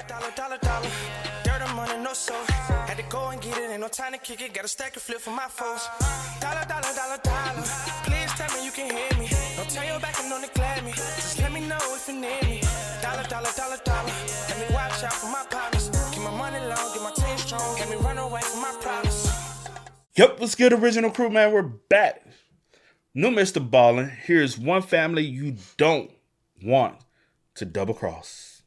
Dollar, dollar, dollar. Dirt and money, no soul. Had to go and get it, ain't no time to kick it. Got a stack and flip for my foes. Dollar, dollar, dollar, dollar. Please tell me you can hear me. Don't turn your back and don't neglect me. Just let me know if you need me. Dollar, dollar, dollar, dollar. Let me watch out for my partners. Keep my money long, get my team strong. Let me run away from my problems. Yep, what's good, original crew, man? We're back. New Mr. Ballen. Here's one family you don't want to double cross.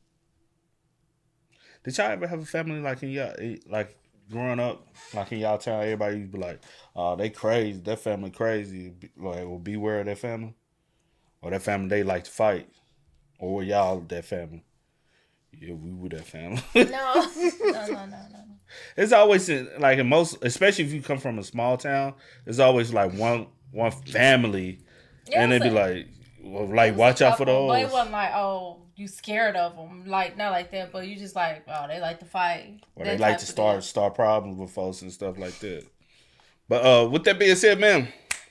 Did y'all ever have a family like in y'all, like growing up, like in y'all town? Everybody used to be like, "Oh, they crazy. That family crazy." Like, well, beware of that family, or that family they like to fight, or were y'all that family? Yeah, we were that family. No. It's always like in most, especially if you come from a small town. It's always like one family, and they be like, well, like watch out for those. But it wasn't like, oh, you scared of them, like not like that. But you just like, oh, they like to fight, or they like to start problems with folks and stuff like that. But with that being said, man,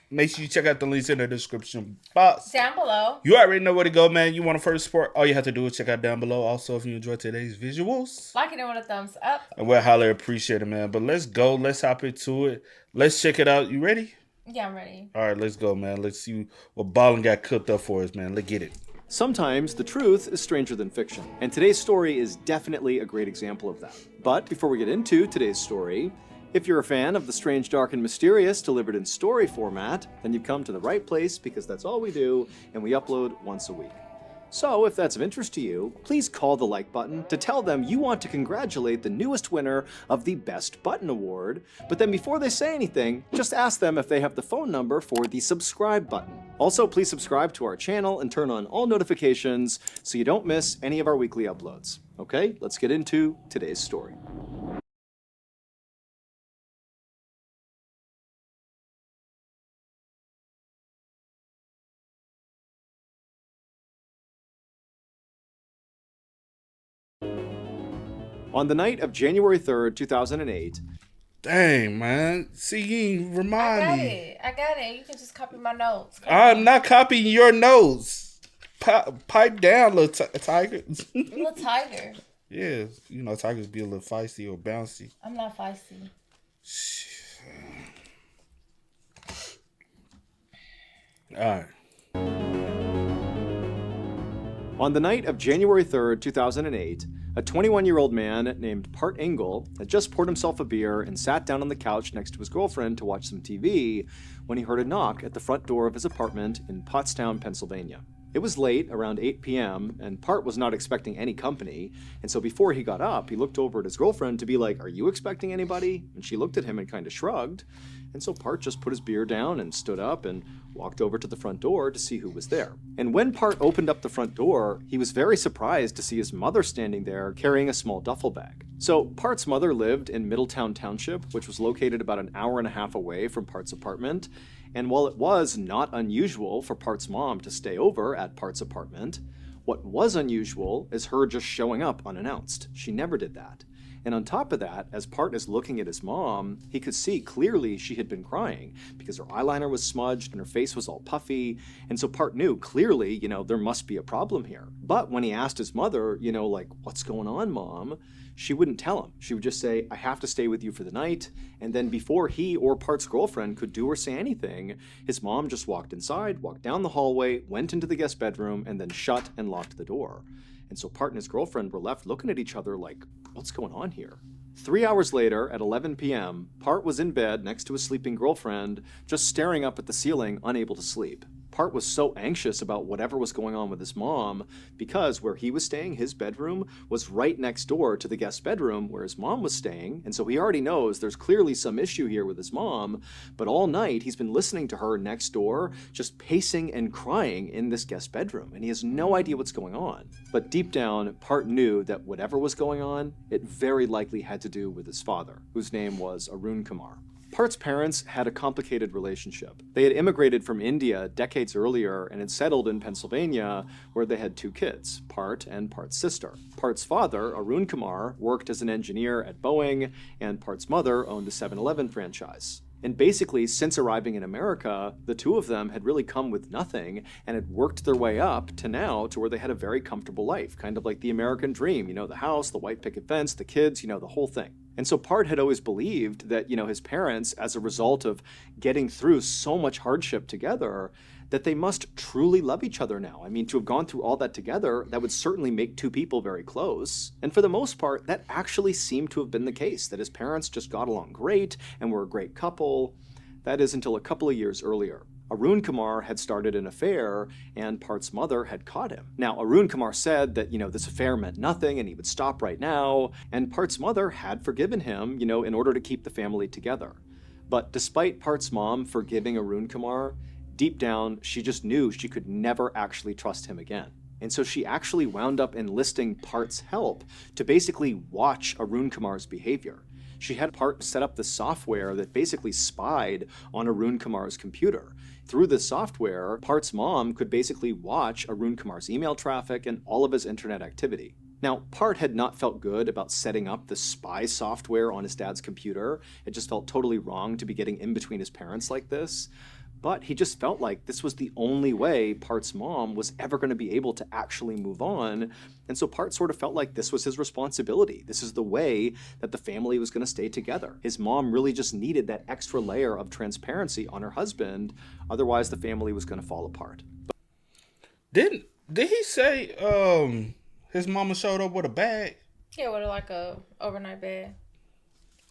make sure you check out the links in the description box down below. You already know where to go, man. You want to first support? All you have to do is check out down below. Also, if you enjoyed today's visuals, like it with a thumbs up. And we'll highly appreciate it, man. But let's go. Let's hop into it. Let's check it out. You ready? Yeah, I'm ready. All right, let's go, man. Let's see what Ballen got cooked up for us, man. Let's get it. Sometimes the truth is stranger than fiction, and today's story is definitely a great example of that. But before we get into today's story, if you're a fan of the strange, dark, and mysterious delivered in story format, then you've come to the right place because that's all we do, and we upload once a week. So if that's of interest to you, please call the like button to tell them you want to congratulate the newest winner of the Best Button Award, but then before they say anything, just ask them if they have the phone number for the subscribe button. Also, please subscribe to our channel and turn on all notifications so you don't miss any of our weekly uploads. Okay, let's get into today's story. On the night of January 3rd, 2008... Dang, man. See, you ain't remind me. I got it. You can just copy my notes. I'm not copying your notes. Pipe down, little tiger. Little tiger. Yeah, you know, tigers be a little feisty or bouncy. I'm not feisty. All right. On the night of January 3rd, 2008, a 21-year-old man named Part Engel had just poured himself a beer and sat down on the couch next to his girlfriend to watch some TV when he heard a knock at the front door of his apartment in Pottstown, Pennsylvania. It was late, around 8 p.m., and Part was not expecting any company, and so before he got up, he looked over at his girlfriend to be like, "Are you expecting anybody?" And she looked at him and kind of shrugged, and so Part just put his beer down and stood up and walked over to the front door to see who was there. And when Part opened up the front door, he was very surprised to see his mother standing there carrying a small duffel bag. So Part's mother lived in Middletown Township, which was located about an hour and a half away from Part's apartment. And while it was not unusual for Part's mom to stay over at Part's apartment, what was unusual is her just showing up unannounced. She never did that. And on top of that, as Part is looking at his mom, he could see clearly she had been crying because her eyeliner was smudged and her face was all puffy. And so Part knew clearly, there must be a problem here. But when he asked his mother, like, "What's going on, Mom?" she wouldn't tell him. She would just say, "I have to stay with you for the night." And then before he or Part's girlfriend could do or say anything, his mom just walked inside, walked down the hallway, went into the guest bedroom, and then shut and locked the door. And so Part and his girlfriend were left looking at each other like, what's going on here? 3 hours later, at 11 p.m., Part was in bed next to his sleeping girlfriend, just staring up at the ceiling, unable to sleep. Part was so anxious about whatever was going on with his mom because where he was staying, his bedroom, was right next door to the guest bedroom where his mom was staying, and so he already knows there's clearly some issue here with his mom, but all night he's been listening to her next door just pacing and crying in this guest bedroom, and he has no idea what's going on. But deep down, Part knew that whatever was going on, it very likely had to do with his father, whose name was Arun Kumar. Part's parents had a complicated relationship. They had immigrated from India decades earlier and had settled in Pennsylvania, where they had 2 kids, Part and Part's sister. Part's father, Arun Kumar, worked as an engineer at Boeing, and Part's mother owned a 7-Eleven franchise. And basically, since arriving in America, the two of them had really come with nothing and had worked their way up to now to where they had a very comfortable life, kind of like the American dream, the house, the white picket fence, the kids, the whole thing. And so Part had always believed that, his parents, as a result of getting through so much hardship together, that they must truly love each other now. I mean, to have gone through all that together, that would certainly make two people very close. And for the most part, that actually seemed to have been the case, that his parents just got along great and were a great couple. That is until a couple of years earlier. Arun Kumar had started an affair, and Part's mother had caught him. Now, Arun Kumar said that, this affair meant nothing and he would stop right now, and Part's mother had forgiven him, in order to keep the family together. But despite Part's mom forgiving Arun Kumar, deep down, she just knew she could never actually trust him again. And so she actually wound up enlisting Part's help to basically watch Arun Kumar's behavior. She had Part set up the software that basically spied on Arun Kumar's computer. Through this software, Part's mom could basically watch Arun Kumar's email traffic and all of his internet activity. Now, Part had not felt good about setting up the spy software on his dad's computer. It just felt totally wrong to be getting in between his parents like this. But he just felt like this was the only way Part's mom was ever going to be able to actually move on. And so Part sort of felt like this was his responsibility. This is the way that the family was going to stay together. His mom really just needed that extra layer of transparency on her husband. Otherwise, the family was going to fall apart. Did he say his mama showed up with a bag? Yeah, with like a overnight bag.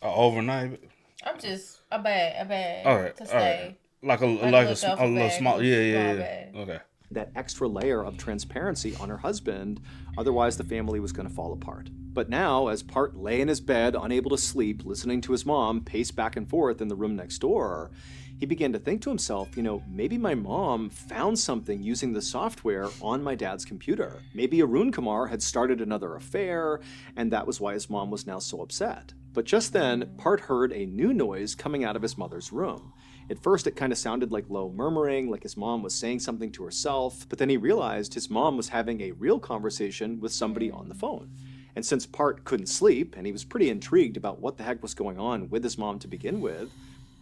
Overnight? I'm just a bag All right, to all stay. right. Like a little small, yeah. Okay. That extra layer of transparency on her husband, otherwise the family was going to fall apart. But now, as Part lay in his bed, unable to sleep, listening to his mom pace back and forth in the room next door, he began to think to himself, maybe my mom found something using the software on my dad's computer. Maybe Arun Kumar had started another affair, and that was why his mom was now so upset. But just then, Part heard a new noise coming out of his mother's room. At first, it kind of sounded like low murmuring, like his mom was saying something to herself, but then he realized his mom was having a real conversation with somebody on the phone. And since Part couldn't sleep, and he was pretty intrigued about what the heck was going on with his mom to begin with,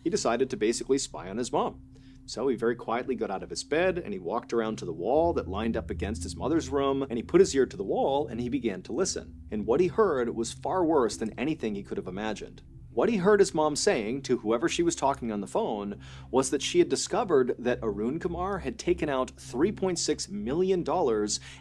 he decided to basically spy on his mom. So he very quietly got out of his bed, and he walked around to the wall that lined up against his mother's room, and he put his ear to the wall, and he began to listen. And what he heard was far worse than anything he could have imagined. What he heard his mom saying to whoever she was talking on the phone was that she had discovered that Arun Kumar had taken out $3.6 million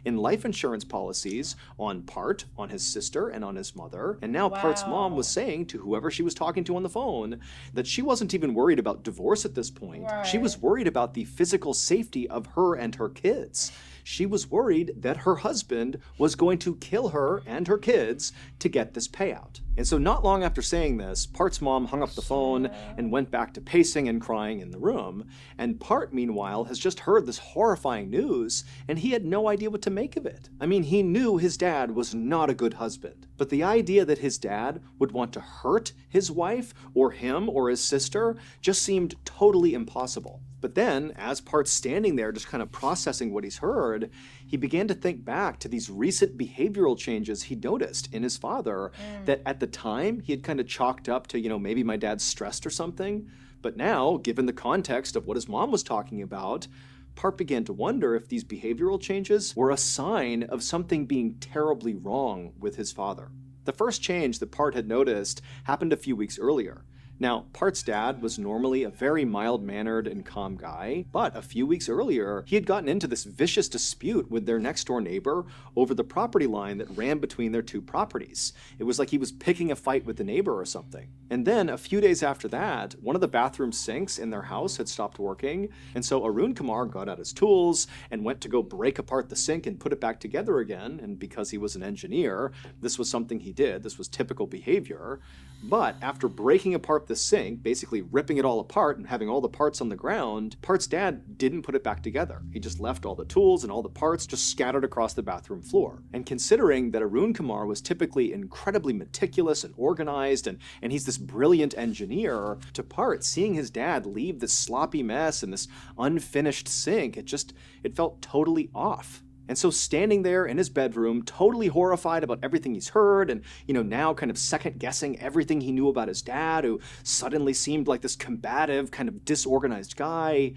in life insurance policies on Part, on his sister, and on his mother. And now Part's mom was saying to whoever she was talking to on the phone that she wasn't even worried about divorce at this point. Right. She was worried about the physical safety of her and her kids. She was worried that her husband was going to kill her and her kids to get this payout. And so not long after saying this, Part's mom hung up the phone and went back to pacing and crying in the room. And Part, meanwhile, has just heard this horrifying news, and he had no idea what to make of it. I mean, he knew his dad was not a good husband, but the idea that his dad would want to hurt his wife or him or his sister just seemed totally impossible. But then, as Part's standing there just kind of processing what he's heard, he began to think back to these recent behavioral changes he noticed in his father that at the time he had kind of chalked up to, maybe my dad's stressed or something. But now, given the context of what his mom was talking about, Part began to wonder if these behavioral changes were a sign of something being terribly wrong with his father. The first change that Part had noticed happened a few weeks earlier. Now, Part's dad was normally a very mild-mannered and calm guy, but a few weeks earlier, he had gotten into this vicious dispute with their next-door neighbor over the property line that ran between their two properties. It was like he was picking a fight with the neighbor or something. And then, a few days after that, one of the bathroom sinks in their house had stopped working, and so Arun Kumar got out his tools and went to go break apart the sink and put it back together again, and because he was an engineer, this was something he did. This was typical behavior. But after breaking apart the sink, basically ripping it all apart and having all the parts on the ground, Part's dad didn't put it back together. He just left all the tools and all the parts just scattered across the bathroom floor. And considering that Arun Kumar was typically incredibly meticulous and organized, and he's this brilliant engineer, to Part, seeing his dad leave this sloppy mess and this unfinished sink, it felt totally off. And so standing there in his bedroom, totally horrified about everything he's heard and, now kind of second guessing everything he knew about his dad, who suddenly seemed like this combative, kind of disorganized guy,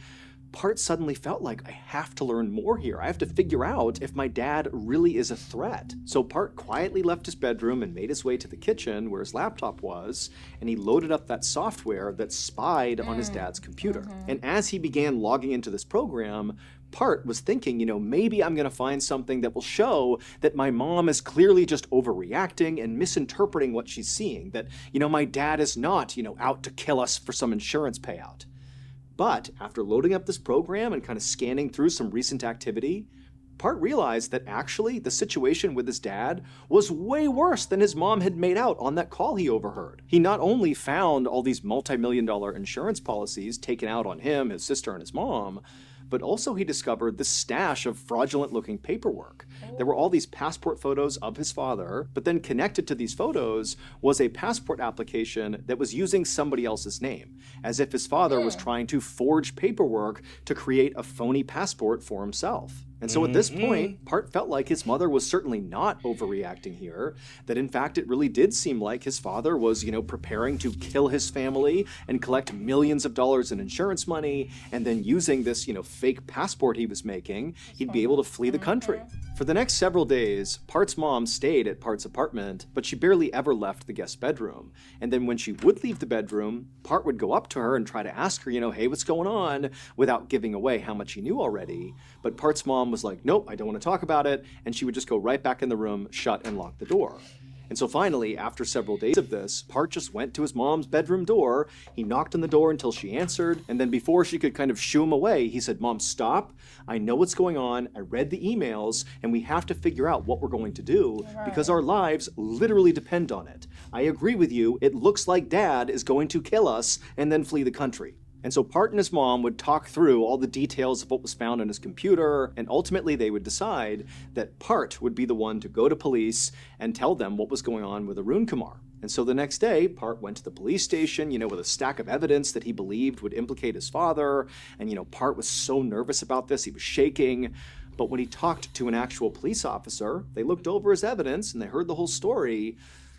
Part suddenly felt like, I have to learn more here. I have to figure out if my dad really is a threat. So Part quietly left his bedroom and made his way to the kitchen where his laptop was, and he loaded up that software that spied on his dad's computer. And as he began logging into this program, Part was thinking, maybe I'm going to find something that will show that my mom is clearly just overreacting and misinterpreting what she's seeing, that, my dad is not, out to kill us for some insurance payout. But after loading up this program and kind of scanning through some recent activity, Part realized that actually the situation with his dad was way worse than his mom had made out on that call he overheard. He not only found all these multi-million-dollar insurance policies taken out on him, his sister, and his mom, but also he discovered this stash of fraudulent-looking paperwork. There were all these passport photos of his father, but then connected to these photos was a passport application that was using somebody else's name, as if his father was trying to forge paperwork to create a phony passport for himself. And so at this point, Part felt like his mother was certainly not overreacting here, that in fact it really did seem like his father was, preparing to kill his family and collect millions of dollars in insurance money, and then using this, fake passport he was making, he'd be able to flee the country. For the next several days, Part's mom stayed at Part's apartment, but she barely ever left the guest bedroom. And then when she would leave the bedroom, Part would go up to her and try to ask her, hey, what's going on, without giving away how much he knew already. But Part's mom was like, nope, I don't want to talk about it, and she would just go right back in the room, shut and lock the door. And so finally, after several days of this, Part just went to his mom's bedroom door, he knocked on the door until she answered, and then before she could kind of shoo him away, he said, Mom, stop, I know what's going on, I read the emails, and we have to figure out what we're going to do, because our lives literally depend on it. I agree with you, it looks like Dad is going to kill us and then flee the country. And so Part and his mom would talk through all the details of what was found on his computer, and ultimately they would decide that Part would be the one to go to police and tell them what was going on with Arun Kumar. And so the next day, Part went to the police station, with a stack of evidence that he believed would implicate his father, and Part was so nervous about this, he was shaking. But when he talked to an actual police officer, they looked over his evidence and they heard the whole story.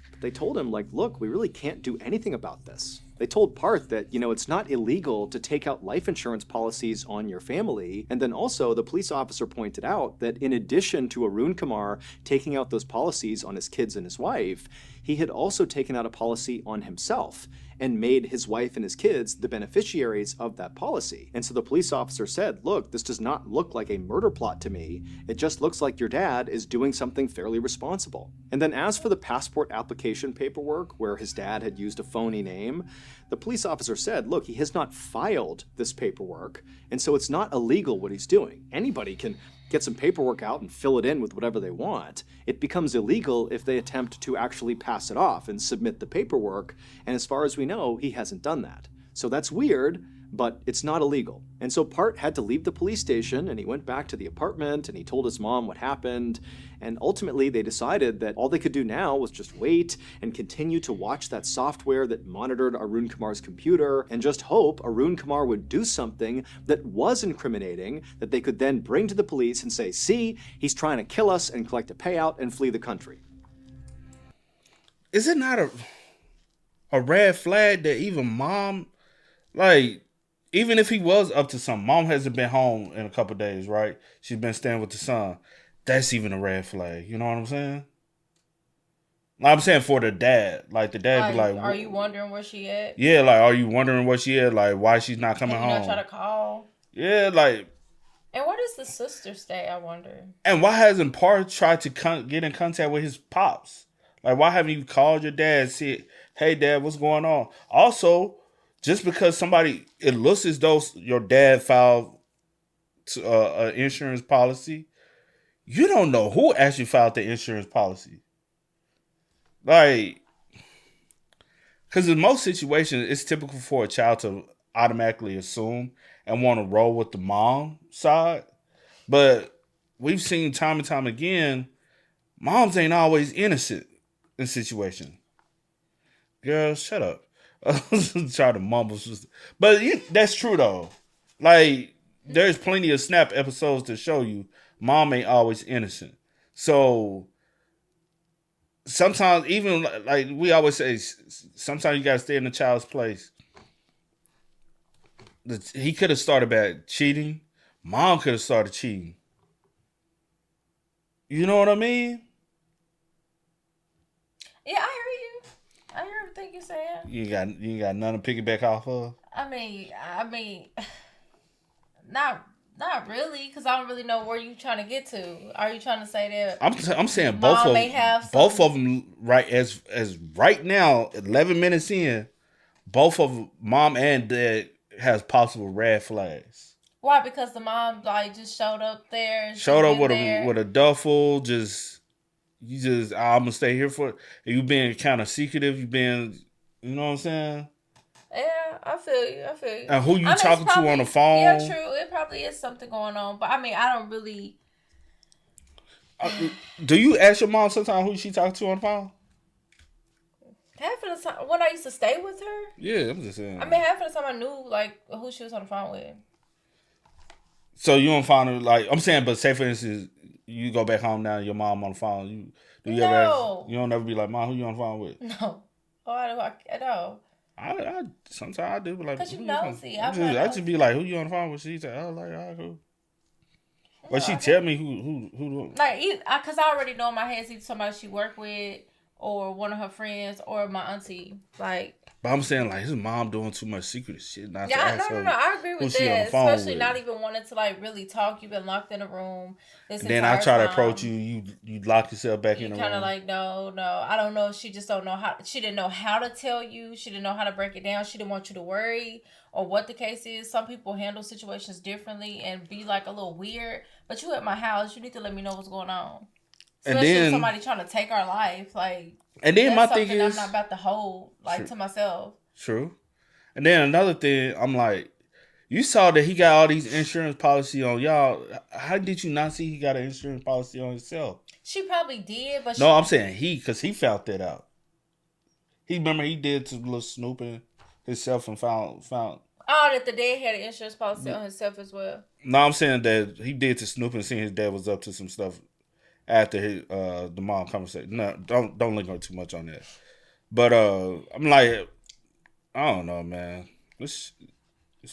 But they told him, look, we really can't do anything about this. They told Part that, it's not illegal to take out life insurance policies on your family. And then also the police officer pointed out that in addition to Arun Kumar taking out those policies on his kids and his wife, he had also taken out a policy on himself and made his wife and his kids the beneficiaries of that policy. And so the police officer said, look, this does not look like a murder plot to me. It just looks like your dad is doing something fairly responsible. And then as for the passport application paperwork where his dad had used a phony name, the police officer said, look, he has not filed this paperwork, and so it's not illegal what he's doing. Anybody can get some paperwork out and fill it in with whatever they want. It becomes illegal if they attempt to actually pass it off and submit the paperwork, and as far as we know, he hasn't done that. So that's weird, but it's not illegal. And so Part had to leave the police station, and he went back to the apartment, and he told his mom what happened, and ultimately they decided that all they could do now was just wait and continue to watch that software that monitored Arun Kumar's computer, and just hope Arun Kumar would do something that was incriminating that they could then bring to the police and say, see, he's trying to kill us and collect a payout and flee the country. Is it not a red flag that even mom, even if he was up to something, mom hasn't been home in a couple of days, right? She's been staying with the son. That's even a red flag. You know what I'm saying? I'm saying for the dad. The dad be like, are you wondering where she at? Yeah, are you wondering where she at? Why she's not coming home? Not try to call? Yeah, And where does the sister stay, I wonder? And why hasn't Part tried to get in contact with his pops? Why haven't you called your dad and said, hey, Dad, what's going on? Also, just because it looks as though your dad filed an insurance policy, you don't know who actually filed the insurance policy. Because in most situations, it's typical for a child to automatically assume and want to roll with the mom side. But we've seen time and time again, moms ain't always innocent in situations. Girl, shut up. Try to mumble. But that's true, though. There's plenty of Snap episodes to show you mom ain't always innocent. So sometimes, even like we always say, sometimes you gotta stay in the child's place. He could have started bad cheating. Mom could have started cheating. You know what I mean? Yeah, I hear you. I hear everything you're saying. You ain't got nothing to piggyback off of. I mean, not really, because I don't really know where you trying to get to. Are you trying to say that I'm saying mom may have both of them right as right now, 11 minutes in, both of mom and dad has possible red flags. Why? Because the mom like just showed up there. And Showed up with there. a duffel. I'm gonna stay here for. You being kind of secretive. You being, you know what I'm saying? Yeah, I feel you. And who you talking to on the phone? Yeah, true. It probably is something going on, but I mean, I don't really. Do you ask your mom sometimes who she talking to on the phone? Half of the time, when I used to stay with her. Yeah, I'm just saying. I mean, half of the time I knew like who she was on the phone with. So you don't find her like I'm saying, but say for instance, you go back home now, your mom on the phone. You don't ever be like, Mom, who you on the phone with? No. Oh, I know. I sometimes I do, but like, cause you nosy. I just be like, who you on the phone with? She's like, oh, like, all right, cool. But she tell me who. Like, cause I already know in my head it's either somebody she worked with, or one of her friends, or my auntie. Like. But I'm saying like his mom doing too much secret shit. Not Yeah, no. I agree with that. Especially not even wanting to like really talk. You've been locked in a room. And then I try to approach you. You lock yourself back in the room. You kind of like no. I don't know. She just don't know how. She didn't know how to tell you. She didn't know how to break it down. She didn't want you to worry or what the case is. Some people handle situations differently and be like a little weird. But you at my house, you need to let me know what's going on. Especially if somebody trying to take our life, like. And then my thing is, I'm not about to hold like to myself. True. And then another thing, I'm like, you saw that he got all these insurance policy on y'all. How did you not see he got an insurance policy on himself? She probably did, but I'm saying because he found that out. He did some little snooping himself and found. Oh, that the dad had an insurance policy on himself as well. No, I'm saying that he did to snooping, seeing his dad was up to some stuff after his the mom conversation. No, don't linger too much on that. But I'm like, I don't know, man. It's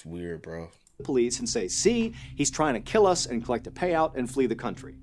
weird, bro. Police and say, see, he's trying to kill us and collect a payout and flee the country.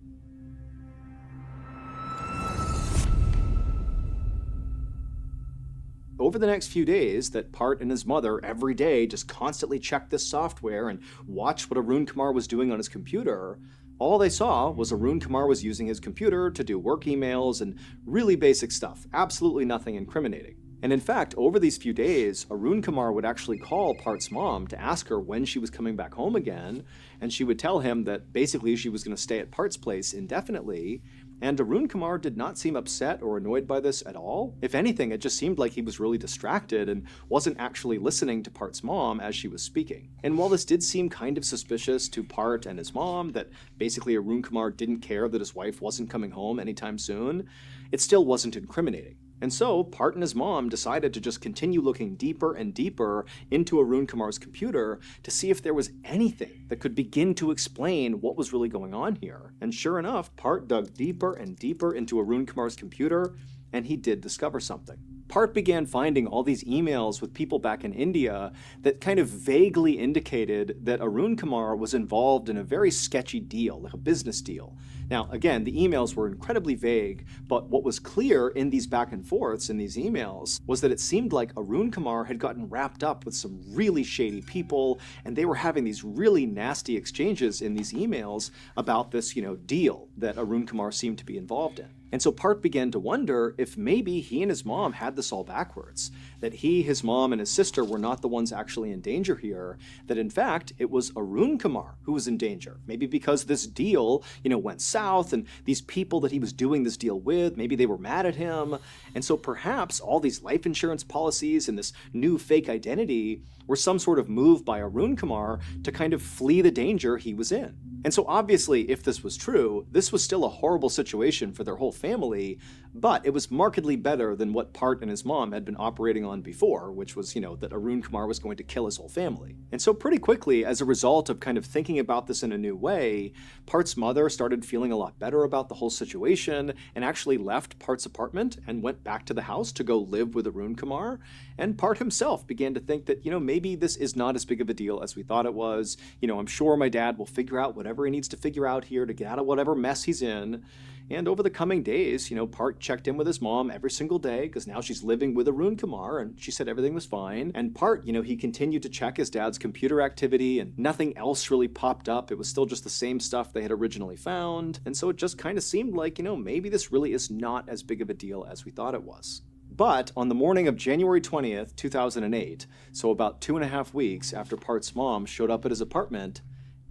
Over the next few days, that Part and his mother every day just constantly checked this software and watched what Arun Kumar was doing on his computer. All they saw was Arun Kumar was using his computer to do work emails and really basic stuff, absolutely nothing incriminating. And in fact, over these few days, Arun Kumar would actually call Part's mom to ask her when she was coming back home again, and she would tell him that basically she was going to stay at Part's place indefinitely, and Arun Kumar did not seem upset or annoyed by this at all. If anything, it just seemed like he was really distracted and wasn't actually listening to Part's mom as she was speaking. And while this did seem kind of suspicious to Part and his mom, that basically Arun Kumar didn't care that his wife wasn't coming home anytime soon, it still wasn't incriminating. And so, Part and his mom decided to just continue looking deeper and deeper into Arun Kumar's computer to see if there was anything that could begin to explain what was really going on here. And sure enough, Part dug deeper and deeper into Arun Kumar's computer, and he did discover something. Part began finding all these emails with people back in India that kind of vaguely indicated that Arun Kumar was involved in a very sketchy deal, like a business deal. Now, again, the emails were incredibly vague, but what was clear in these back and forths in these emails was that it seemed like Arun Kumar had gotten wrapped up with some really shady people, and they were having these really nasty exchanges in these emails about this, deal that Arun Kumar seemed to be involved in. And so Part began to wonder if maybe he and his mom had this all backwards, that he, his mom, and his sister were not the ones actually in danger here, that in fact it was Arun Kumar who was in danger. Maybe because this deal, went south, and these people that he was doing this deal with, maybe they were mad at him. And so perhaps all these life insurance policies and this new fake identity were some sort of move by Arun Kumar to kind of flee the danger he was in. And so obviously, if this was true, this was still a horrible situation for their whole family, but it was markedly better than what Part and his mom had been operating on before, which was, that Arun Kumar was going to kill his whole family. And so pretty quickly, as a result of kind of thinking about this in a new way, Part's mother started feeling a lot better about the whole situation and actually left Part's apartment and went back to the house to go live with Arun Kumar. And Part himself began to think that, maybe this is not as big of a deal as we thought it was. I'm sure my dad will figure out whatever he needs to figure out here to get out of whatever mess he's in. And over the coming days, Part checked in with his mom every single day because now she's living with Arun Kumar and she said everything was fine. And Part, he continued to check his dad's computer activity and nothing else really popped up. It was still just the same stuff they had originally found. And so it just kind of seemed like, maybe this really is not as big of a deal as we thought it was. But on the morning of January 20th, 2008, so about 2.5 weeks after Part's mom showed up at his apartment,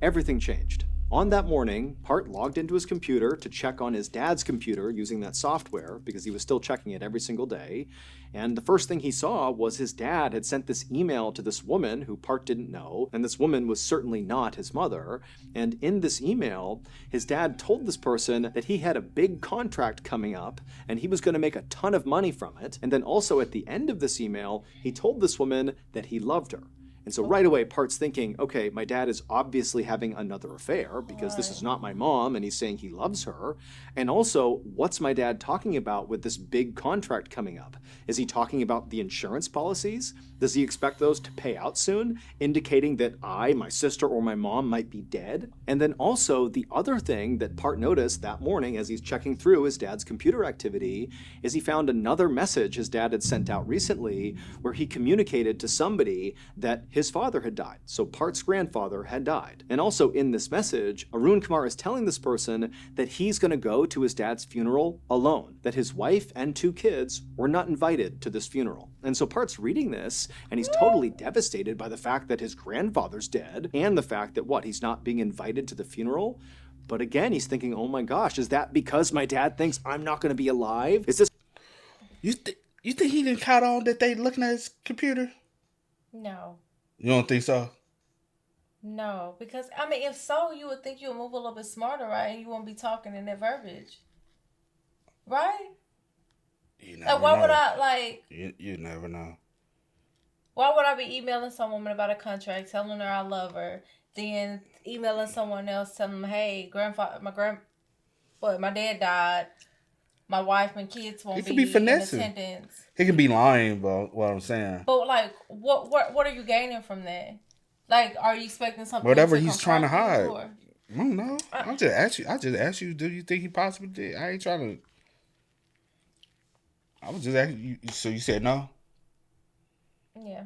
everything changed. On that morning, Part logged into his computer to check on his dad's computer using that software because he was still checking it every single day. And the first thing he saw was his dad had sent this email to this woman who Part didn't know, and this woman was certainly not his mother. And in this email, his dad told this person that he had a big contract coming up and he was going to make a ton of money from it. And then also at the end of this email, he told this woman that he loved her. And so right away, Part's thinking, okay, my dad is obviously having another affair because this is not my mom and he's saying he loves her. And also, what's my dad talking about with this big contract coming up? Is he talking about the insurance policies? Does he expect those to pay out soon, indicating that I, my sister, or my mom might be dead? And then also, the other thing that Part noticed that morning as he's checking through his dad's computer activity is he found another message his dad had sent out recently where he communicated to somebody that his father had died. So Part's grandfather had died. And also in this message, Arun Kumar is telling this person that he's going to go to his dad's funeral alone, that his wife and 2 kids were not invited to this funeral. And so Part's reading this, and he's totally devastated by the fact that his grandfather's dead, and the fact that, he's not being invited to the funeral. But again, he's thinking, oh my gosh, is that because my dad thinks I'm not going to be alive? Is this... You think he didn't caught on that they looking at his computer? No. You don't think so? No, because, if so, you would think you would move a little bit smarter, right? And you won't be talking in that verbiage. Right? You never why know. would I, You never know. Why would I be emailing some woman about a contract, telling her I love her, then emailing someone else, telling them, hey, my dad died, my wife and kids won't be in attendance. He could be lying about what I'm saying. But, what are you gaining from that? Are you expecting something? Whatever he's trying to hide. I don't know. I just asked you, do you think he possibly did? I ain't trying to... I was just asking you, so you said no? Yeah.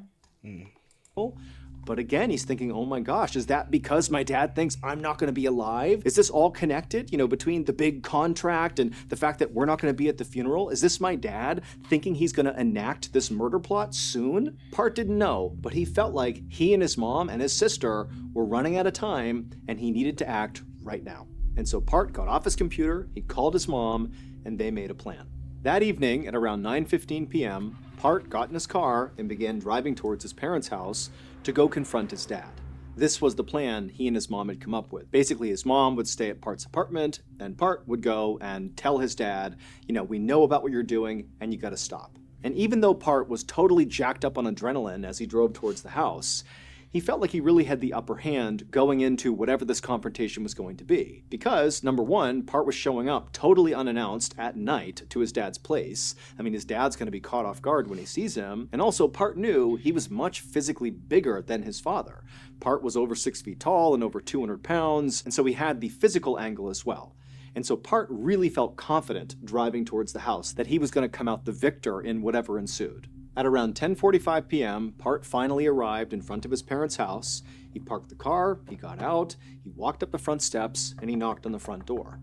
But again, he's thinking, oh my gosh, is that because my dad thinks I'm not going to be alive? Is this all connected, between the big contract and the fact that we're not going to be at the funeral? Is this my dad thinking he's going to enact this murder plot soon? Part didn't know, but he felt like he and his mom and his sister were running out of time and he needed to act right now. And so Part got off his computer, he called his mom, and they made a plan. That evening at around 9:15 p.m., Part got in his car and began driving towards his parents' house to go confront his dad. This was the plan he and his mom had come up with. Basically, his mom would stay at Part's apartment, and Part would go and tell his dad, we know about what you're doing, and you gotta stop. And even though Part was totally jacked up on adrenaline as he drove towards the house, he felt like he really had the upper hand going into whatever this confrontation was going to be. Because, number one, Part was showing up totally unannounced at night to his dad's place. His dad's going to be caught off guard when he sees him. And also, Part knew he was much physically bigger than his father. Part was over 6 feet tall and over 200 pounds, and so he had the physical angle as well. And so Part really felt confident driving towards the house that he was going to come out the victor in whatever ensued. At around 10:45 p.m., Part finally arrived in front of his parents' house. He parked the car, he got out, he walked up the front steps, and he knocked on the front door.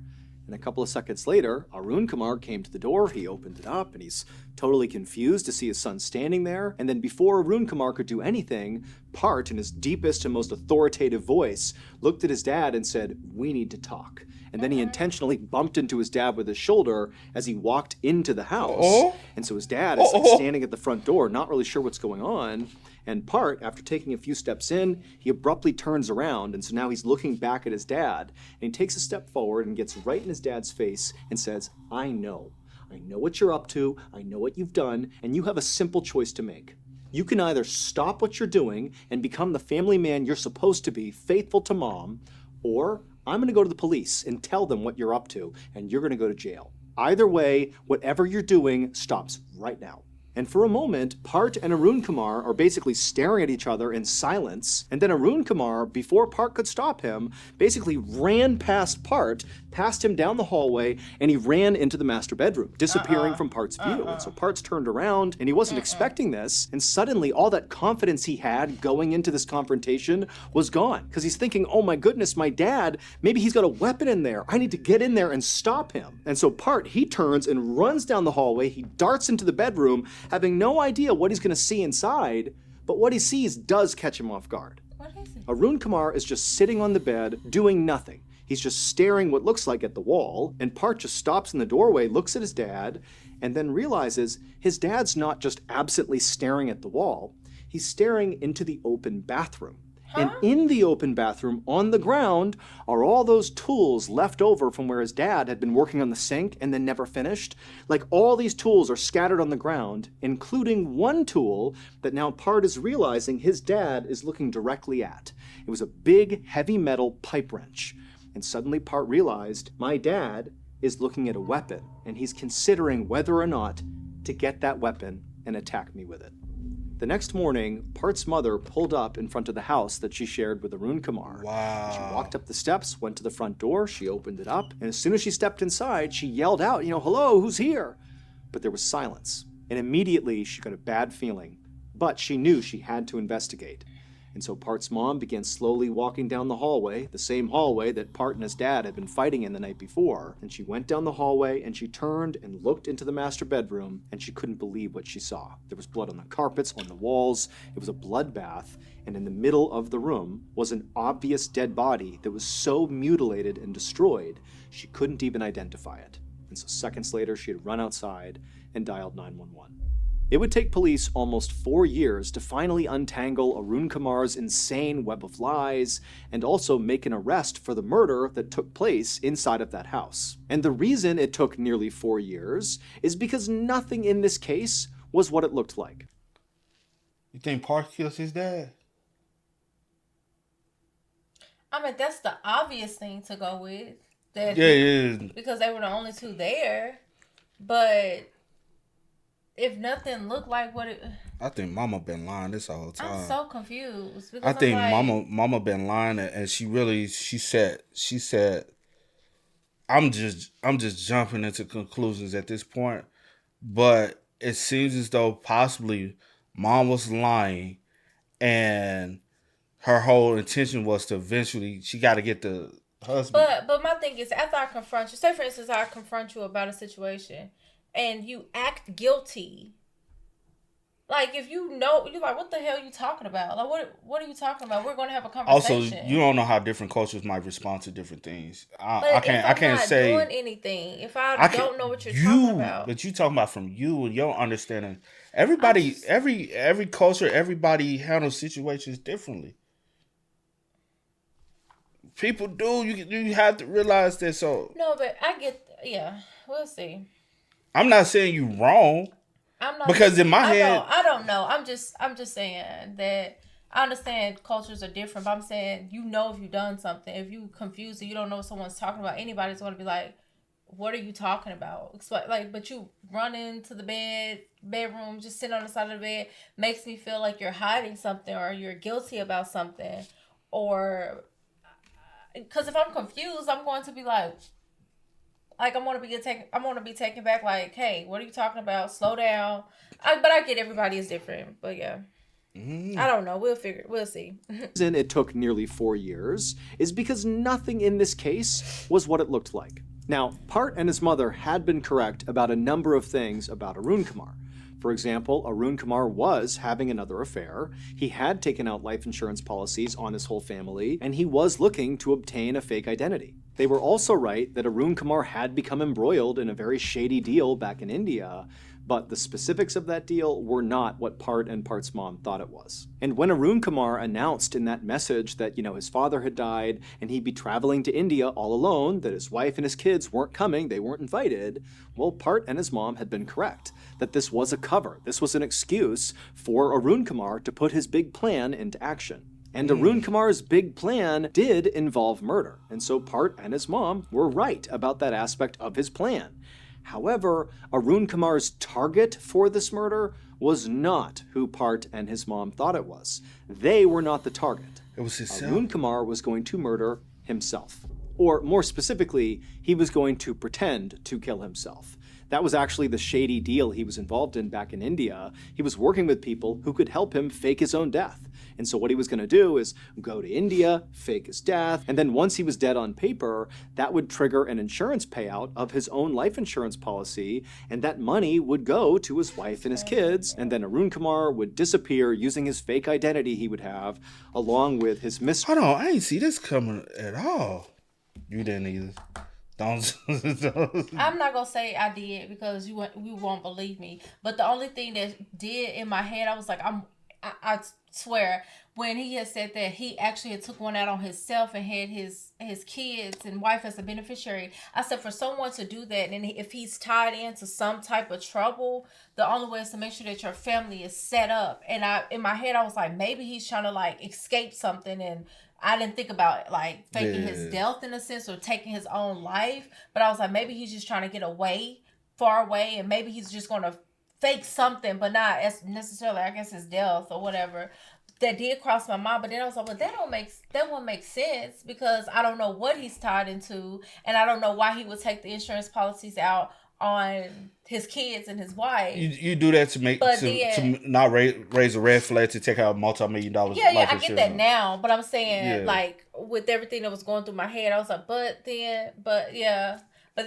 And a couple of seconds later, Arun Kumar came to the door, he opened it up, and he's totally confused to see his son standing there. And then before Arun Kumar could do anything, Part, in his deepest and most authoritative voice, looked at his dad and said, "We need to talk." And then he intentionally bumped into his dad with his shoulder as he walked into the house. And so his dad is like standing at the front door, not really sure what's going on. And Part, after taking a few steps in, he abruptly turns around, and so now he's looking back at his dad, and he takes a step forward and gets right in his dad's face and says, I know what you're up to, I know what you've done, and you have a simple choice to make. You can either stop what you're doing and become the family man you're supposed to be, faithful to mom, or I'm going to go to the police and tell them what you're up to, and you're going to go to jail. Either way, whatever you're doing stops right now. And for a moment, Part and Arun Kumar are basically staring at each other in silence. And then Arun Kumar, before Part could stop him, basically ran past Part, passed him down the hallway, and he ran into the master bedroom, disappearing from Part's view. And so Part's turned around, and he wasn't expecting this. And suddenly, all that confidence he had going into this confrontation was gone. Because he's thinking, oh my goodness, my dad, maybe he's got a weapon in there. I need to get in there and stop him. And so Part, he turns and runs down the hallway. He darts into the bedroom, having no idea what he's going to see inside, but what he sees does catch him off guard. What is it? Arun Kumar is just sitting on the bed, doing nothing. He's just staring what looks like at the wall, and Part just stops in the doorway, looks at his dad, and then realizes his dad's not just absently staring at the wall, he's staring into the open bathroom. And in the open bathroom, on the ground, are all those tools left over from where his dad had been working on the sink and then never finished. Like, all these tools are scattered on the ground, including one tool that now Part is realizing his dad is looking directly at. It was a big, heavy metal pipe wrench. And suddenly Part realized, my dad is looking at a weapon, and he's considering whether or not to get that weapon and attack me with it. The next morning, Part's mother pulled up in front of the house that she shared with Arun Kumar. Wow. She walked up the steps, went to the front door, she opened it up, and as soon as she stepped inside, she yelled out, hello, who's here? But there was silence, and immediately she got a bad feeling, but she knew she had to investigate. And so Part's mom began slowly walking down the hallway, the same hallway that Part and his dad had been fighting in the night before. And she went down the hallway, and she turned and looked into the master bedroom, and she couldn't believe what she saw. There was blood on the carpets, on the walls. It was a bloodbath, and in the middle of the room was an obvious dead body that was so mutilated and destroyed, she couldn't even identify it. And so seconds later, she had run outside and dialed 911. It would take police almost 4 years to finally untangle Arun Kumar's insane web of lies and also make an arrest for the murder that took place inside of that house. And the reason it took nearly 4 years is because nothing in this case was what it looked like. You think Part killed his dad? I mean, that's the obvious thing to go with. That Yeah, it is. Because they were the only two there. But if nothing looked like what it... I think Mama been lying this whole time. I'm so confused. Because I think I'm like, Mama been lying, and she said, I'm just jumping into conclusions at this point, but it seems as though possibly Mom was lying, and her whole intention was to eventually, she got to get the husband. But my thing is, after I confront you, say for instance, I confront you about a situation, and you act guilty. Like, if you know, you're like, what the hell are you talking about? Like, what are you talking about? We're going to have a conversation. Also, you don't know how different cultures might respond to different things. I can't not say doing anything. If I don't know what you're talking about. But you talking about from you and your understanding. Everybody, every culture, everybody handles situations differently. People do. You have to realize that. So no, but I get. Yeah, we'll see. I'm not saying you wrong. I'm not, because in my head, I don't know. I'm just saying that I understand cultures are different, but I'm saying, if you've done something, if you confused and you don't know what someone's talking about, anybody's going to be like, what are you talking about? Like, but you run into the bedroom, just sit on the side of the bed, makes me feel like you're hiding something or you're guilty about something, or because if I'm confused, I'm going to be like I'm gonna be taken back. Like, hey, what are you talking about? Slow down. But I get everybody is different. But yeah, I don't know. We'll see. The reason it took nearly 4 years is because nothing in this case was what it looked like. Now, Part and his mother had been correct about a number of things about Arun Kumar. For example, Arun Kumar was having another affair, he had taken out life insurance policies on his whole family, and he was looking to obtain a fake identity. They were also right that Arun Kumar had become embroiled in a very shady deal back in India, but the specifics of that deal were not what Part and Part's mom thought it was. And when Arun Kumar announced in that message that, his father had died and he'd be traveling to India all alone, that his wife and his kids weren't coming, they weren't invited, well, Part and his mom had been correct, that this was a cover. This was an excuse for Arun Kumar to put his big plan into action. And Arun Kumar's big plan did involve murder, and so Part and his mom were right about that aspect of his plan. However, Arun Kumar's target for this murder was not who Part and his mom thought it was. They were not the target. It was himself. Arun Kumar was going to murder himself. Or more specifically, he was going to pretend to kill himself. That was actually the shady deal he was involved in back in India. He was working with people who could help him fake his own death. And so what he was going to do is go to India, fake his death, and then once he was dead on paper, that would trigger an insurance payout of his own life insurance policy, and that money would go to his wife and his kids, and then Arun Kumar would disappear using his fake identity he would have, along with his mistress. Hold on, I ain't see this coming at all. You didn't either. Don't. I'm not gonna say I did because you won't believe me. But the only thing that did in my head, I was like, I swear, when he had said that he actually had took one out on himself and had his kids and wife as a beneficiary, I said for someone to do that, and if he's tied into some type of trouble, the only way is to make sure that your family is set up. And in my head, I was like, maybe he's trying to escape something, and I didn't think about faking his death in a sense or taking his own life, but I was like, maybe he's just trying to get away, far away, and maybe he's just gonna fake something, but not as necessarily, I guess, his death or whatever. That did cross my mind, but then I was like, well, that won't make sense because I don't know what he's tied into, and I don't know why he would take the insurance policies out on his kids and his wife. You do that to not raise a red flag to take out $multi-million life insurance. I get that insurance. now, but I'm saying with everything that was going through my head, I was like, But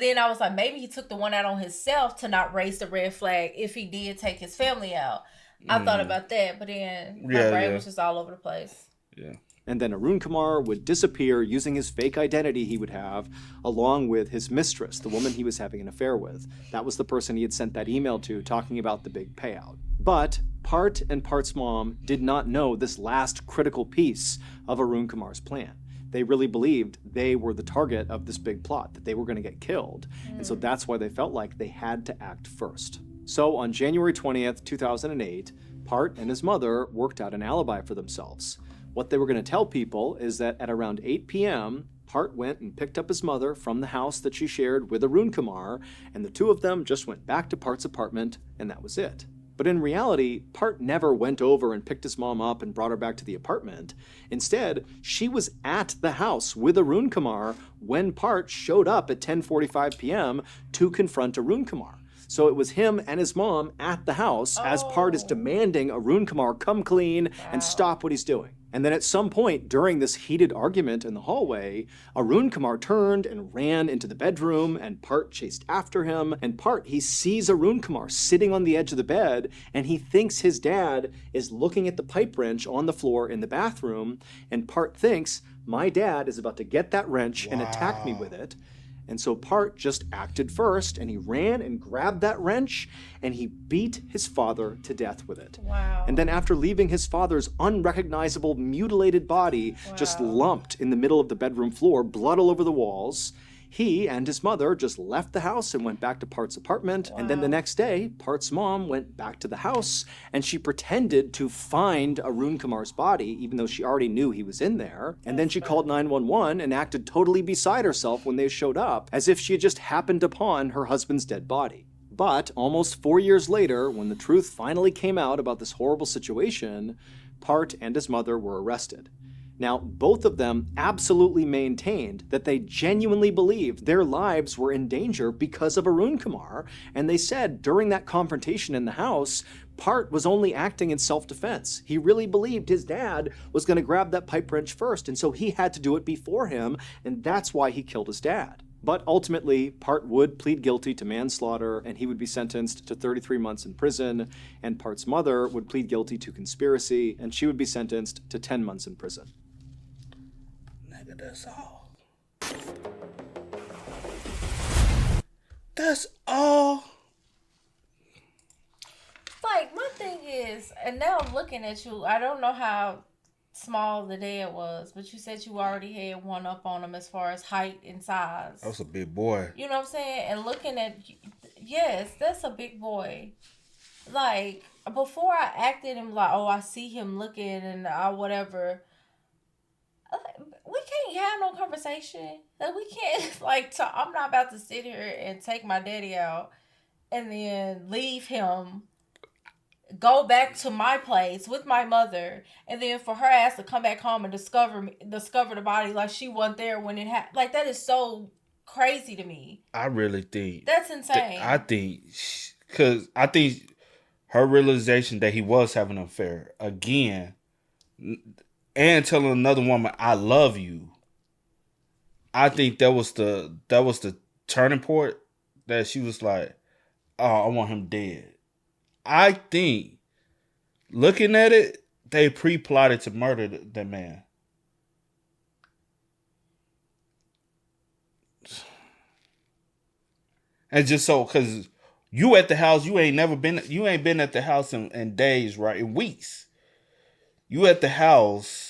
then I was like, maybe he took the one out on himself to not raise the red flag if he did take his family out. I thought about that, but then my brain was just all over the place. Yeah. And then Arun Kumar would disappear using his fake identity he would have, along with his mistress, the woman he was having an affair with. That was the person he had sent that email to talking about the big payout. But Part and Part's mom did not know this last critical piece of Arun Kumar's plan. They really believed they were the target of this big plot, that they were going to get killed. And so that's why they felt like they had to act first. So on January 20th, 2008, Part and his mother worked out an alibi for themselves. What they were going to tell people is that at around 8 p.m., Part went and picked up his mother from the house that she shared with Arun Kumar, and the two of them just went back to Part's apartment, and that was it. But in reality, Part never went over and picked his mom up and brought her back to the apartment. Instead, she was at the house with Arun Kumar when Part showed up at 10:45 p.m. to confront Arun Kumar. So it was him and his mom at the house as Part is demanding Arun Kumar come clean and stop what he's doing. And then at some point during this heated argument in the hallway, Arun Kumar turned and ran into the bedroom, and Part chased after him. And Part, he sees Arun Kumar sitting on the edge of the bed, and he thinks his dad is looking at the pipe wrench on the floor in the bathroom. And Part thinks, my dad is about to get that wrench and attack me with it. And so Part just acted first, and he ran and grabbed that wrench, and he beat his father to death with it. Wow. And then after leaving his father's unrecognizable, mutilated body just lumped in the middle of the bedroom floor, blood all over the walls, he and his mother just left the house and went back to Part's apartment. And then the next day, Part's mom went back to the house, and she pretended to find Arun Kumar's body, even though she already knew he was in there. And then she called 911 and acted totally beside herself when they showed up, as if she had just happened upon her husband's dead body. But almost 4 years later, when the truth finally came out about this horrible situation, Part and his mother were arrested. Now, both of them absolutely maintained that they genuinely believed their lives were in danger because of Arun Kumar, and they said during that confrontation in the house, Part was only acting in self-defense. He really believed his dad was going to grab that pipe wrench first, and so he had to do it before him, and that's why he killed his dad. But ultimately, Part would plead guilty to manslaughter, and he would be sentenced to 33 months in prison, and Part's mother would plead guilty to conspiracy, and she would be sentenced to 10 months in prison. Nigga, that's all. That's all. Like, my thing is, and now I'm looking at you, I don't know how small the dad was, but you said you already had one up on him as far as height and size. That was a big boy. You know what I'm saying? And looking at, yes, that's a big boy. Like, before I acted him like, oh, I see him looking and whatever, we can't have no conversation. Like, we can't, like, I'm not about to sit here and take my daddy out and then leave him, go back to my place with my mother, and then for her ass to come back home and discover the body like she wasn't there when it happened. Like, that is so crazy to me. I really think That's insane. I think her realization that he was having an affair again, and telling another woman I love you. I think that was the turning point that she was like, oh, I want him dead. I think, looking at it, they pre-plotted to murder that man. And just so, because you at the house, you ain't been at the house in days, right? In weeks. You at the house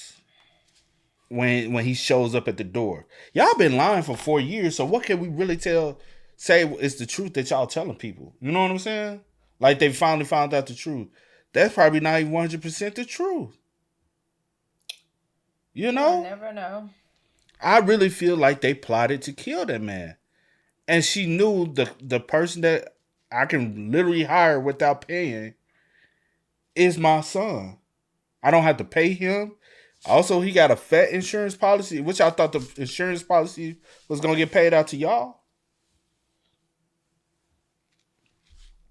when he shows up at the door. Y'all been lying for 4 years, so what can we really say is the truth that y'all telling people? You know what I'm saying? Like, they finally found out the truth. That's probably not even 100% the truth. You know? You never know. I really feel like they plotted to kill that man. And she knew the person that I can literally hire without paying is my son. I don't have to pay him. Also, he got a fat insurance policy, which I thought the insurance policy was going to get paid out to y'all.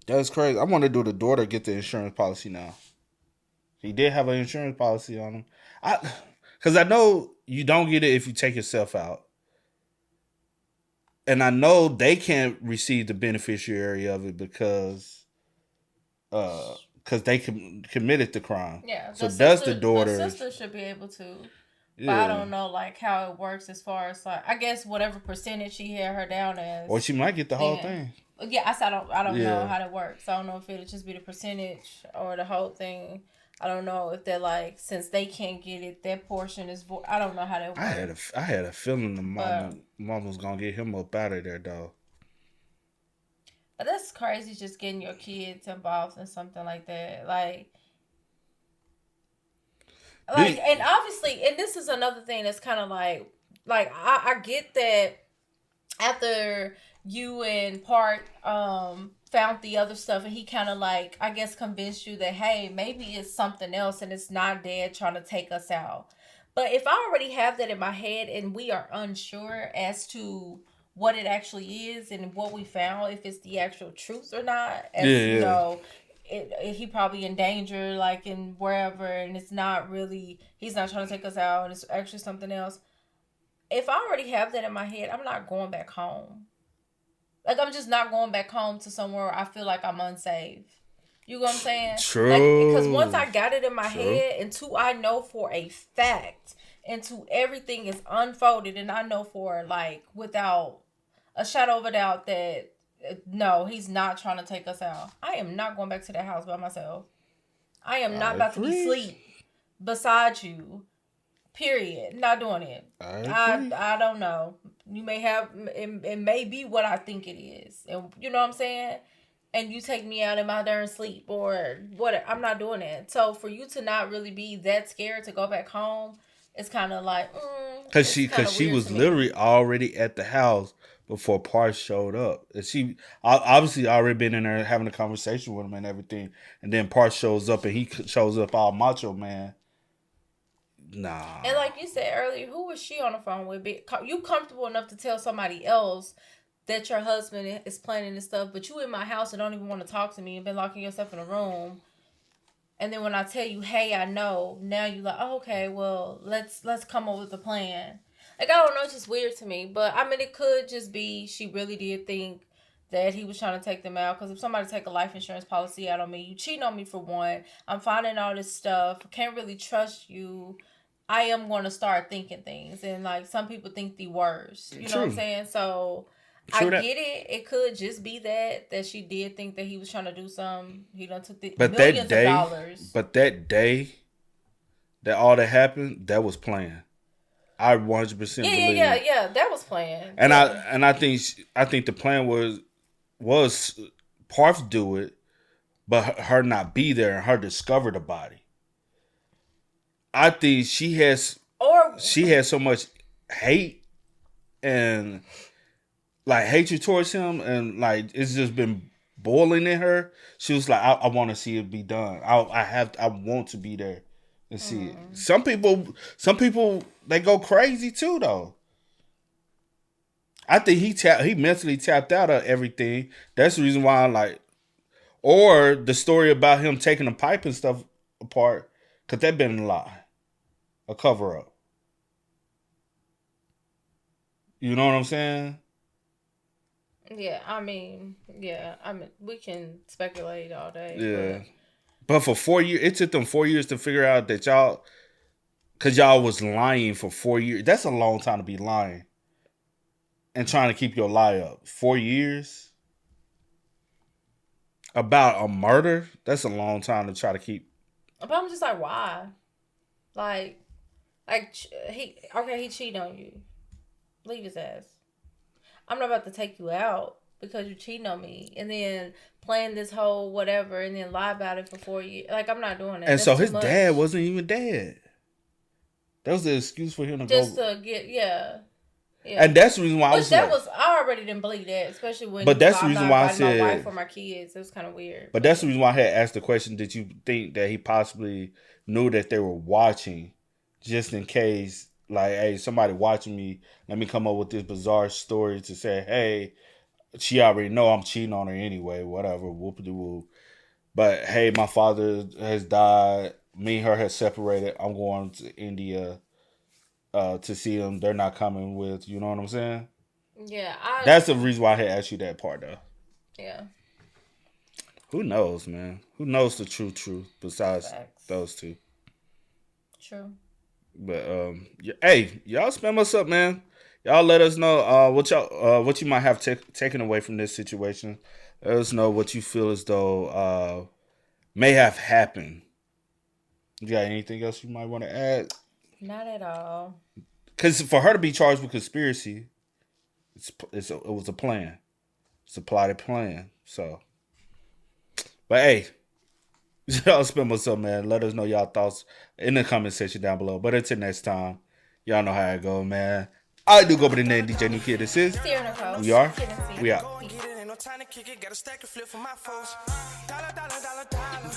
That's crazy. I want to do the daughter get the insurance policy now. He did have an insurance policy on him. Because I know you don't get it if you take yourself out. And I know they can't receive the beneficiary of it because they committed the crime. Yeah. So that's the daughter. The sister should be able to. Yeah. But I don't know, like, how it works as far as, like, I guess whatever percentage she had her down as. Or she might get the whole thing. Yeah, I don't know how that works. I don't know if it'll just be the percentage or the whole thing. I don't know if they're like, since they can't get it, that portion is. I don't know how that works. I had a feeling the mom was gonna get him up out of there, though. But that's crazy, just getting your kids involved in something like that, like, and obviously, and this is another thing that's kind of like I get that after you and Part found the other stuff, and he kind of, like, I guess, convinced you that, hey, maybe it's something else and it's not Dad trying to take us out. But if I already have that in my head and we are unsure as to what it actually is and what we found, if it's the actual truth or not, you know, he probably in danger, like, in wherever, and it's not really, he's not trying to take us out and it's actually something else. If I already have that in my head, I'm not going back home. Like, I'm just not going back home to somewhere where I feel like I'm unsafe. You know what I'm saying? True. Like, because once I got it in my head, and two, I know for a fact, and two, everything is unfolded, and I know for, like, without a shadow of a doubt that, no, he's not trying to take us out. I am not going back to that house by myself. I am not about to be asleep beside you. Period. Not doing it. I don't know. You may have, it may be what I think it is. And you know what I'm saying? And you take me out in my darn sleep or whatever. I'm not doing it. So for you to not really be that scared to go back home, it's kind of like, Because she was literally already at the house before Parks showed up. And she obviously already been in there having a conversation with him and everything. And then Parks shows up and he shows up all macho man. Nah. And like you said earlier, who was she on the phone with? You comfortable enough to tell somebody else that your husband is planning this stuff, but you in my house and don't even want to talk to me and been locking yourself in a room. And then when I tell you, hey, I know, now you like, oh, okay, well, let's come up with a plan. Like, I don't know, it's just weird to me. But, I mean, it could just be she really did think that he was trying to take them out. Because if somebody take a life insurance policy out on me, you cheating on me for one. I'm finding all this stuff. Can't really trust you. I am going to start thinking things. And, like, some people think the worst. You know what I'm saying? So, I get it. It could just be that she did think that he was trying to do something. He done took the millions of dollars. But that day, that all that happened, that was planned. I 100% believe. Yeah. That was planned. And I think the plan was Parth do it, but her not be there and her discover the body. I think she has so much hate and like hatred towards him, and like it's just been boiling in her. She was like, I want to see it be done. I want to be there and see it. Some people they go crazy too though. I think he mentally tapped out of everything. That's the reason why or the story about him taking the pipe and stuff apart, because that been a lie, a cover up. You know what I'm saying? Yeah, I mean, we can speculate all day. Yeah. But for 4 years, it took them 4 years to figure out that because y'all was lying for 4 years. That's a long time to be lying and trying to keep your lie up. 4 years about a murder? That's a long time to try to keep. But I'm just like, why? Like he cheated on you. Leave his ass. I'm not about to take you out because you're cheating on me and then plan this whole whatever and then lie about it for 4 years. Like, I'm not doing that. And so his dad wasn't even dead. That was the excuse for him to just to get, yeah. And that's the reason why I already didn't believe that, especially when. But that's the reason why I said my wife or my kids. It was kind of weird. But that's the reason why I had asked the question: did you think that he possibly knew that they were watching, just in case, like, hey, somebody watching me? Let me come up with this bizarre story to say, hey, she already know I'm cheating on her anyway. Whatever, whoop-de-whoop. But hey, my father has died. Me and her has separated. I'm going to India. To see them, they're not coming with, you know what I'm saying? Yeah, that's the reason why I had asked you that part, though. Yeah. Who knows, man? Who knows the true truth besides those two? True. But hey, y'all spam us up, man. Y'all let us know what you might have taken away from this situation. Let us know what you feel as though may have happened. You got anything else you might want to add? Not at all. Because for her to be charged with conspiracy, it was a plan. It's a plotted plan. So, but hey, y'all spend what's up, man. Let us know y'all thoughts in the comment section down below. But until next time, y'all know how it go, man. I do go by the name DJ New Kid. This is we are. We out. Time to kick it, got a stack of flip for my foes. Dollar, dollar, dollar, dollar.